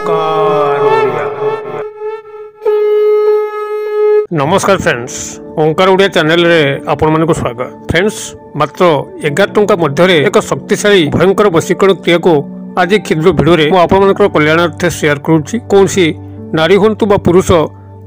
ओंकार ओडिया। नमस्कार फ्रेंड्स, ओंकार ओडिया चैनल रे आपण मानक स्वागत। फ्रेंड्स, मात्र 11 टंका मध्य एक शक्तिशाली भयंकर वशीकरण क्रिया को आज क्षुद्र भिडियो रे मु आपण मानक कल्याणार्थ शेयर करूची। कोनसी नारी होंतु बा पुरुष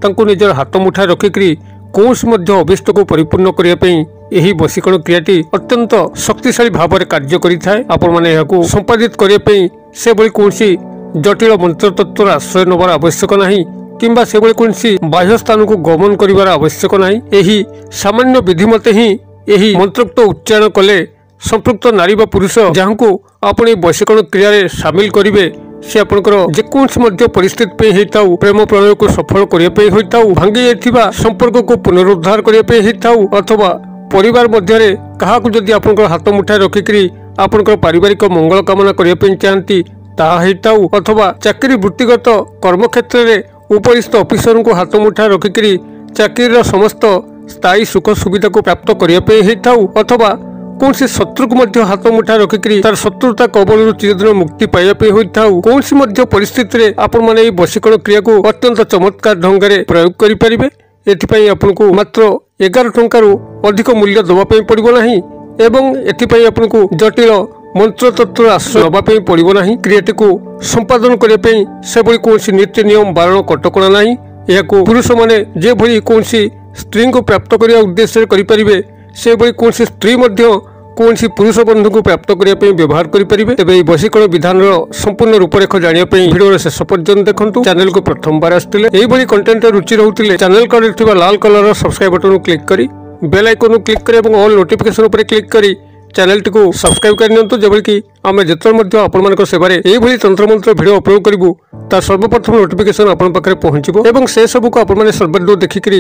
तांको निजर हाथ मुठा रखिकरी कौनसी मध्य अभिष्ट को परिपूर्ण करने यही वशीकरण क्रियाटी अत्यंत शक्तिशाली भाव में कार्य करिथाए। आपण माने याकू संपादित करने से बड़ी कौनसी जटिल मंत्र तत्वर आश्रय नबार आवश्यक नहीं किंबा से बड़ी कौनसी बाह्य स्थान को गमन करिवार आवश्यक नहीं। यही सामान्य विधि मते ही यही मंत्रोक्त उच्चारण कले संपृक्त नारी बा पुरुष जहाँ को आपण वशीकरण क्रिया रे शामिल करिवे से आपनकर जेकोसी मध्य परिस्थिति पे हेताउ प्रेम प्रणय को सफल करिया पे होइताउ भांगी जाइथिबा संपर्क को पुनरुद्धार करिया पे हेताउ अथवा परिवार मध्य रे काहाकू जदि आपनकर हाथ मुठा रखिकरी आपनकर पारिवारिक मंगल कामना करिया पे चाहती ताहा हेताउ अथवा चाकरी वृत्तिगत कर्म क्षेत्र रे उपरिस्थ ऑफिसर को हाथ मुठा रखिकरी चाकरी समस्त स्थायी सुख सुविधा को प्राप्त करिया पे हेताउ अथवा कौन से शत्रु को मध्य हाथ मुठा रखिकरी तार शत्रुता कबल चिरदिन मुक्ति पाइबा होइथाउ कौनसी मध्य परिस्थिति रे आपण माने वशीकरण क्रिया को अत्यंत चमत्कार ढंग से प्रयोग करि परिबे। एथिपई आपनको मात्र 11 टंका अधिक मूल्य दबा पई पड़िबो नाही एवं एथिपई आपनको जटिल मंत्र तत्व आश्रय दबा पई पड़िबो नाही। क्रियाटी को संपादन करने पई से बड़ी कौनसी नीति नियम बारण कटकणा नाही। याको पुरुष माने जे भली कौनसी स्त्री को प्राप्त करिया उद्देश्य करि परिबे से बड़ी कौनसी स्त्री मध्य कौनसी पुरुष बंधु को प्राप्त करने व्यवहार करेंगे। तेज वशीकरण विधान संपूर्ण रूपरेख जानापी भिडियो शेष पर्यंत देखो। चैनल को प्रथम बार आसते कंटेंट रुचि रोते चैनल कर लाल कलर सब्सक्राइब बटन क्लिक कर बेल आइकन क्लिक कर ऑल नोटिफिकेशन पर क्लिक कर चैनल टी को सब्सक्राइब कर जबकि आम जिते आपण सेवार यही तंत्र मंत्र भिडियो अपलोड करूँ तार सर्वप्रथम नोटिफिकेशन आपण पाखे पहुंचो और से सबको आपने सर्वाधिक देखिक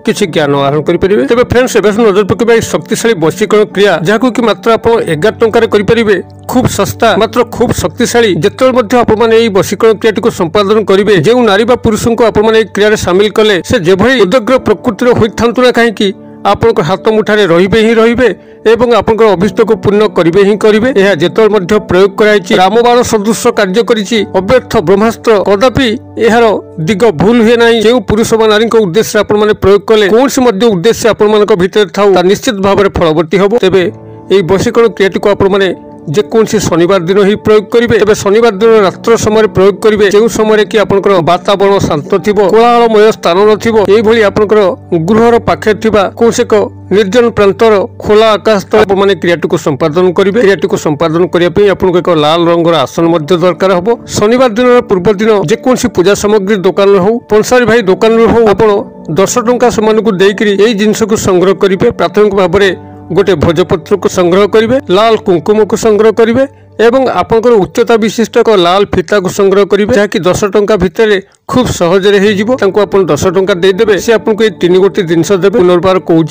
किसी ज्ञान आहरण करेंगे। तेज फ्रेंड्स एवं नजर पकेबा शक्तिशाली वशीकरण क्रिया जहाँ कि मात्र आप 11 टंकार करेंगे खूब सस्ता मात्र खूब शक्तिशाली जिते आपने वशीकरण क्रिया को संपादन करेंगे जो नारी बा पुरुष को आपने क्रिया सामिल कले से जेभली उदग्र प्रकृतिर होइथांतु ना कहीं आपण हाथ मुठारे रहिबे ही रहिबे एवं आपण अभिष्ट को पूर्ण करिवे ही करिवे। यह जेतल मध्य प्रयोग कराइछि रामबाण सदृश कार्य करिछि अव्यर्थ ब्रह्मास्त्र कदापि एहार दिग भूल हुए नहीं। जो पुरुष व नारी उद्देश्य आपण माने प्रयोग कले कौनसी मध्य उद्देश्य आपण मानक भितर थाउ ता निश्चित भाव में फलवर्ती होबो। तेबे एई वशीकरण क्रियाटी को आपण माने जेकोसी शनिवार दिन ही प्रयोग करेंगे। तेज शनिवार दिन रात्र समय प्रयोग करेंगे जो समय कि आपंकर वातावरण शांत थी कोलाहलमय स्थान नई आपंकर गृहर पाखे कौन एक निर्जन प्रांतर खोला आकाश तले मैंने क्रियाटी को संपादन करेंगे। क्रियाटी को संपादन करने आपको एक लाल रंगर आसन दरकार हम। शनिवार दिन पूर्व दिन जेकोसी पूजा सामग्री दुकान हो पंसारी भाई दुकान हो आप 10 टंका से जिनस को संग्रह करेंगे। प्राथमिक भाव में गोटे भोजपत्र को संग्रह करेंगे, लाल कुंकुम को संग्रह करेंगे एवं आपंकर उच्चता विशिष्ट एक लाल फीता को संग्रह करेंगे जहाँकि 10 टंका भितर खूब सहजरे आप 10 टंका देदेवे से आपको 3 गोटे जिनस देवे। पुनर्बार कहूँ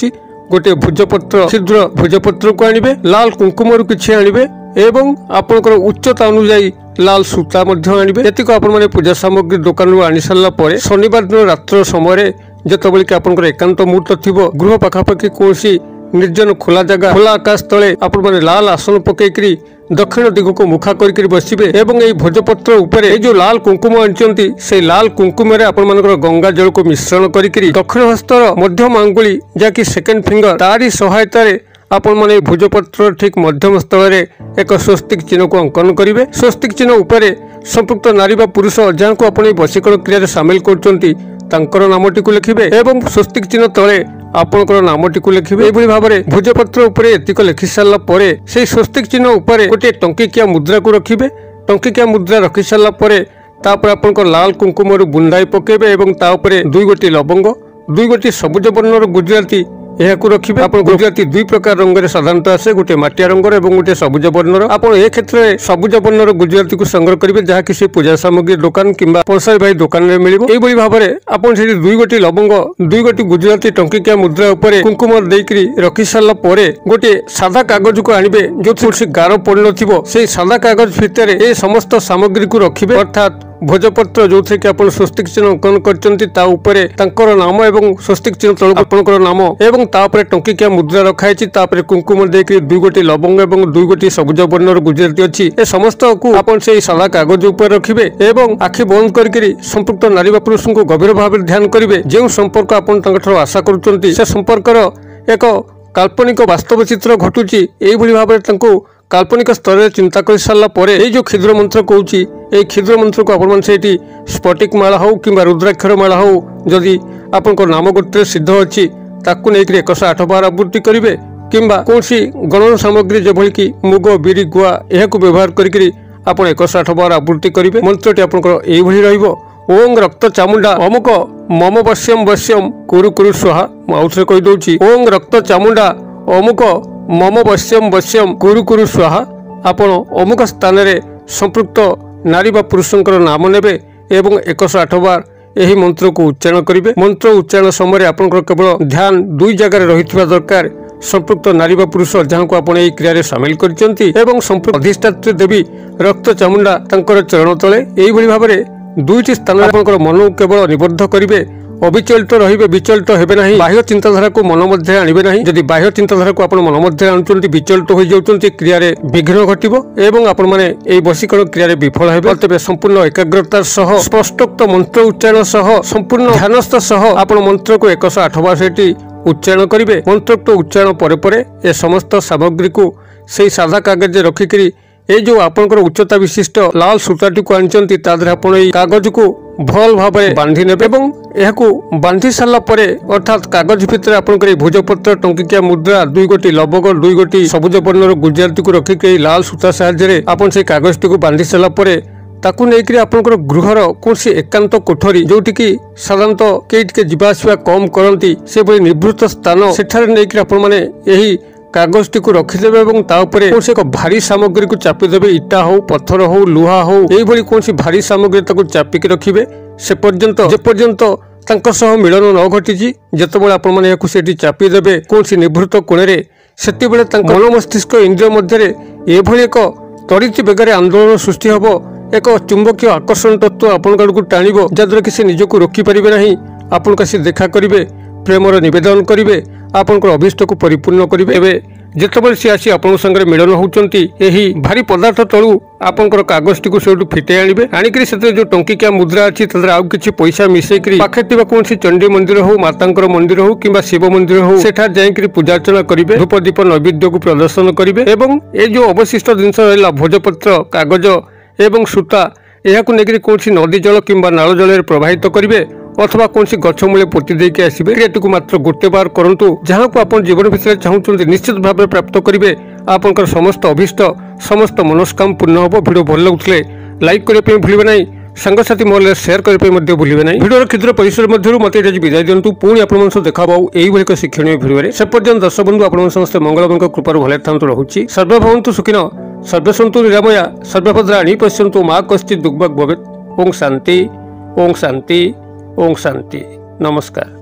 गोटे भोजपत्र शीघ्र भोजपत्र को आनिबे, लाल कुंकुम किछि आनिबे एवं आपंकर उच्चता अनुजाई लाल सूता आनिबे। एतिक आपण माने पूजा सामग्री दुकान रू आनी सारला परे शनिवार दिन रात्र समय जेतबेले कि आपंकर एकांत मुहूर्त थिबो गृह पाखापाखि कोनसी निर्जन खोला जगह खोला आकाश तले आपण माने लाल आसन पकेकरी दक्षिण दिग को मुखा करिकरी बसिबे एवं एई भोजपत्र उपरे ए जो लाल कुंकुम आनिचंती से लाल कुंकुम रे आपण मानकर गंगा जल को मिश्रण करिकरी दक्षिण हस्तर मध्यम आंगुली जाकी सेकेंड फिंगर तारी सहायता रे आपण माने भोजपत्र ठीक मध्यम स्थल रे एक स्वस्तिक चिन्ह को अंकन करिवे। स्वस्तिक चिन्ह उपरे संपृक्त नारी बा पुरुष जहाँ को आपण वशीकरण क्रिया सामिल करचंती तांकर नामटी को लिखिबे एवं स्वस्तिक चिन्ह तले आपनकर नामटी को लिखिबे। एभली भाव में भोजपत्र उपरे एतिक लिखि सारला परे से स्वस्तिक चिन्ह उपरे गोटे टंकिकिया मुद्रा को रखिबे। टंकिकिया मुद्रा रखि सारला परे तापर आपनकर लाल कुंकुम बुंदाई पकेबे एवं ता उपरे 2 गोटी लवंग 2 गोटी सबुज वर्णर गुजराती यह रखिए। आप गुजराती 2 प्रकार रंग साधारणतः आसे गोटे मटिया रंगर और गोटे सबुज वर्णर। आप क्षेत्र में सबुज वर्णर गुजराती को संग्रह करेंगे जहाँ कि पूजा सामग्री दुकान किंबा पंसारी भाई दुकान में मिल यही भाव में आप 2 गोटी लवंग 2 गोटी गुजराती टंकिकिया मुद्रा उपरे कुंकुम देकरी रखि सारा पर गोटे सादा कागज को आनिबे जो गार पड़ न से सादा कागज भितर ए समस्त सामग्री को रखिए अर्थात भोजपत्र जो थे कि आप स्वस्तिक चिन्ह अंकन कर नाम एवं स्वस्तिक चिन्ह तलक आपंकर नाम एवं तापर टंकिकिया मुद्रा रखाई तापर कुंकुम देकर 2 गोटी लवंग एवं 2 गोटी सबुज वर्णर गुजराती अच्छी ए समस्त को आप सादा कागज उपर रखिए एवं आखि बंद करके संपुक्त नारी पुरुष को गभीर भाव ध्यान करेंगे जो संपर्क आप आशा करुँच से संपर्कर एक काल्पनिक वास्तव चित्र घटुची यही भाव में काल्पनिक स्तर में चिंता कर सारापर जो क्षुद्र मंत्र कहूँ ये क्षुद्र मंत्र को आपण स्फटिक माला हो कि रुद्राक्षर माला हो जदि आपण नाम गोत्र सिद्ध अच्छी ताकू नहीं 108 बार आवृत्ति करेंगे किंबा कौन गणन सामग्री जभली कि मुग बिरी गुआ यह व्यवहार करके आप 108 बार आवृत्ति करेंगे मंत्रटी आपंकर ओं रक्त चामुंडा अमुक मम वश्यम वश्यम कुरु कुरु स्वाहा आउे कहीदे ओं रक्त चामुंडा अमुक मम वश्यम वश्यम कुरु कुरु स्वाहा आपण अमुक स्थान में संपृक्त नारी बा पुरुषंकर नाम नेबे एवं 108 बार यही मंत्र को उच्चारण करेंगे। मंत्र उच्चारण समय आपंकर केवल ध्यान 2 जगह रही दरकार संपृक्त नारी बा पुरुष जहाँ को आप क्रिया सामिल कर संपृक्त अधिष्ठात्री देवी रक्त चामुंडा चरण तले यही भाव में 2टी स्थान आपंकर मन केवल निबद्ध करेंगे अविचलित रहिबे विचलित हेबे नहीं बाह्य चिंताधारा को मन मध्य आनिबे नहीं जदि बाह्य चिंताधारा को आपण मन मध्य आनुचंती विचलित हो जाउचंती क्रिया रे विघ्न घटिबो एवं आपण माने एई वशीकरण क्रिया रे विफल हेबे तबे संपूर्ण एकाग्रता सह स्पष्टोक्त मंत्र उच्चारण सह संपूर्ण ध्यानस्थ सह आपण मंत्र को 108 बार सेठी उच्चारण करेंगे। मंत्रोक्त उच्चारण परे परे ए समस्त सामग्री को सेई सादा कागज रखिकरी ये जो आपंकर उच्चता विशिष्ट लाल सूताटी को आनी कागज को भल भाव बांधि ने बांधि सारा अर्थात कागज भितर आपंकर भोजपत्र टंकिकिया मुद्रा 2 गोटी लवंग 2 गोटी सबुज वर्णर गुजराती को रखिक लाल सूता साहाय्य आपन से कागज टी बांधि सारा ताकू नहीं आपंकर गृहर कौन एकांत कोठरी जोटि की साधारणतः कई जीवासवा कम करती से भाई निवृत्त स्थान सेठारे नहीं आपण माने यही कागज टी को रखिदेवे और तापर एक भारी सामग्री को चापिदेवे इटा हो पत्थर हो लुहा हो यही कौन भारी सामग्री चापिक रखिए से पर्यंत जेपर्यंत मिलन न घटी जितेबाला आपड़ी चापिदेवे कौन निवृत्त कोणे से मन मस्तिष्क इंद्रिय मध्य एभली एक त्वरित बेगर आंदोलन सृष्टि हम एक चुंबकीय आकर्षण तत्व आपण को टाण जहाद्वारा कि निजक रोकिपारे ना आपण का देखा करेंगे प्रेमर निवेदन करेंगे आपंकर अभिष्ट को परिपूर्ण करेंगे जितेबाला सी आसी आप मिलन होती यही भारी पदार्थ तलू आपंकर कागज टी को फिटे आनिबे आनिक जो टंकिकिया मुद्रा अच्छी आउ कि पैसा मिसेक पाखे कौन चंडी मंदिर हो मातांकर मंदिर हो कि शिव मंदिर हो सेठार जाइक पूजार्चना करेंगे धूप दीप नैवेद्य को प्रदर्शन करेंगे एवं ये जो अवशिष्ट जिनस रहा भोजपत्र कागज एवं सूता यह कौन नदी जल कि नाल जल प्रवाहित करेंगे अथवा कौन गछ मूले पोती देके आसबे क्रियाटी को मात्र गोटे बार करंतु जहाँ को आप जीवन भितर चाहते निश्चित भाव प्राप्त करेंगे आपंकर समस्त अभिष्ट समस्त मनस्काम पूर्ण हम। वीडियो भल लगुले लाइक करने भूलें ना सांगसाथी महल शेयर करने भूलें ना वीडियो क्षुद्र परिसर मध्य मत विदाय दिंतु पुणी आप देखा यही एक शिक्षणीय भिडियो से पर्यंत दर्शक बंधु आप समस्त मंगलमय कृपार भले था रोचे सर्वे भवन्तु सुखिन सर्वे सन्तु निरामया सर्वभद्राणि पश्यन्तु मा कश्चित् दुर्भग भवेत्। ओं शांति ओं शांति ओं शांति। नमस्कार।